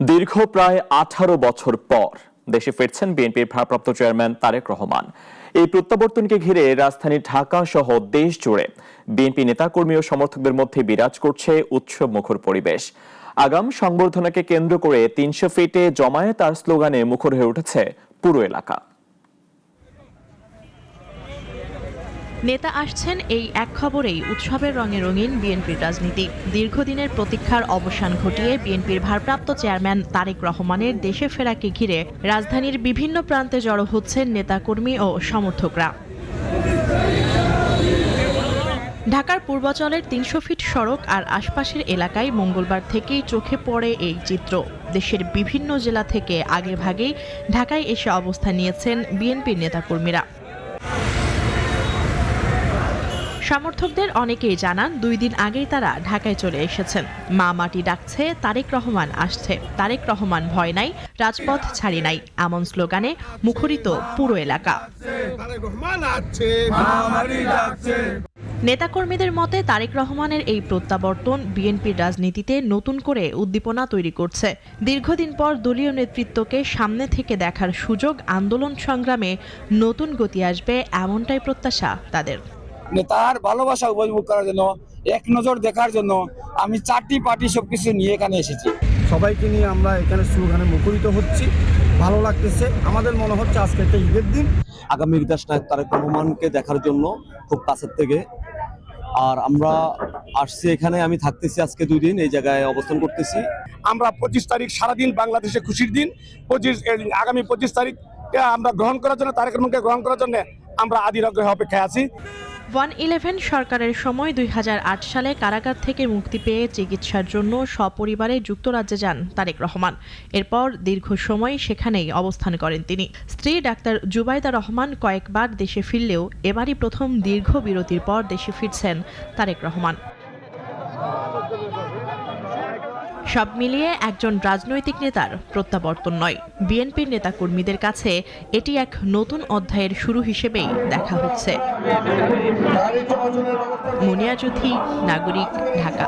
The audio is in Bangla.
দীর্ঘ প্রায় 18 বছর পর দেশে ফিরছেন বিএনপির ভারপ্রাপ্ত চেয়ারম্যান তারেক রহমান। এই প্রত্যাবর্তনকে ঘিরে রাজধানী ঢাকা সহ দেশ জুড়ে বিএনপি নেতাকর্মী ও সমর্থকদের মধ্যে বিরাজ করছে উৎসব মুখর পরিবেশ। আগাম সংবর্ধনাকে কেন্দ্র করে 300 ফিটে জমায়েত আর স্লোগানে মুখর হয়ে উঠেছে পুরো এলাকা। নেতা আসছেন এই এক খবরেই উৎসবের রঙে রঙিন বিএনপির রাজনীতি। দীর্ঘদিনের প্রতীক্ষার অবসান ঘটিয়ে বিএনপির ভারপ্রাপ্ত চেয়ারম্যান তারেক রহমানের দেশে ফেরাকে ঘিরে রাজধানীর বিভিন্ন প্রান্তে জড়ো হচ্ছেন নেতাকর্মী ও সমর্থকরা। ঢাকার পূর্বাঞ্চলের 300 ফিট সড়ক আর আশপাশের এলাকায় মঙ্গলবার থেকেই চোখে পড়ে এই চিত্র। দেশের বিভিন্ন জেলা থেকে আগেভাগেই ঢাকায় এসে অবস্থান নিয়েছেন বিএনপির নেতাকর্মীরা। সমর্থকদের অনেকেই জানান 2 দিন আগেই তারা ঢাকায় চলে এসেছেন। মা মাটি ডাকছে, তারেক রহমান আসছে, তারেক রহমান ভয় নাই, রাজপথ ছাড়ি নাই, এমন স্লোগানে মুখরিত পুরো এলাকা। নেতাকর্মীদের মতে তারেক রহমানের এই প্রত্যাবর্তন বিএনপির রাজনীতিতে নতুন করে উদ্দীপনা তৈরি করছে। দীর্ঘদিন পর দলীয় নেতৃত্বকে সামনে থেকে দেখার সুযোগ, আন্দোলন সংগ্রামে নতুন গতি আসবে এমনটাই প্রত্যাশা তাদের। নেতার ভালোবাসা উপভোগ করার জন্য, এক নজর দেখার জন্য আমি 4টি পার্টি সবকিছু নিয়ে এখানে এসেছি। সবাইকে নিয়ে আমরা এখানে স্লোগানে মুখরিত হচ্ছি, ভালো লাগতেছে। আমাদের মনে হচ্ছে আজকে একটা ঈদের দিন। আগামী দেশ নায়ক তারেক রহমানকে দেখার জন্য খুব কাছের থেকে, আর আমরা আসছি এখানে, আমি থাকতেছি আজকে 2 দিন এই জায়গায় অবস্থান করতেছি। আমরা 25 তারিখ সারাদিন বাংলাদেশে খুশির দিন। আগামী 25 তারিখ আমরা গ্রহণ করার জন্য, তারেক রহমানকে গ্রহণ করার জন্য আমরা আদির আগ্রহে অপেক্ষায় আছি। 111 সরকারের সময় 2008 সালে কারাগার থেকে মুক্তি পেয়ে চিকিৎসার জন্য সপরিবারে যুক্তরাজ্যে যান তারেক রহমান। এরপর দীর্ঘ সময় সেখানেই অবস্থান করেন তিনি। স্ত্রী ডাক্তার জুবাইদা রহমান কয়েকবার দেশে ফিরলেও এবারই প্রথম দীর্ঘ বিরতির পর দেশে ফিরছেন তারেক রহমান। সব মিলিয়ে একজন রাজনৈতিক নেতার প্রত্যাবর্তন নয়, বিএনপির নেতাকর্মীদের কাছে এটি এক নতুন অধ্যায়ের শুরু হিসেবেই দেখা হচ্ছে। মুনিয়া চৌধুরী, নাগরিক, ঢাকা।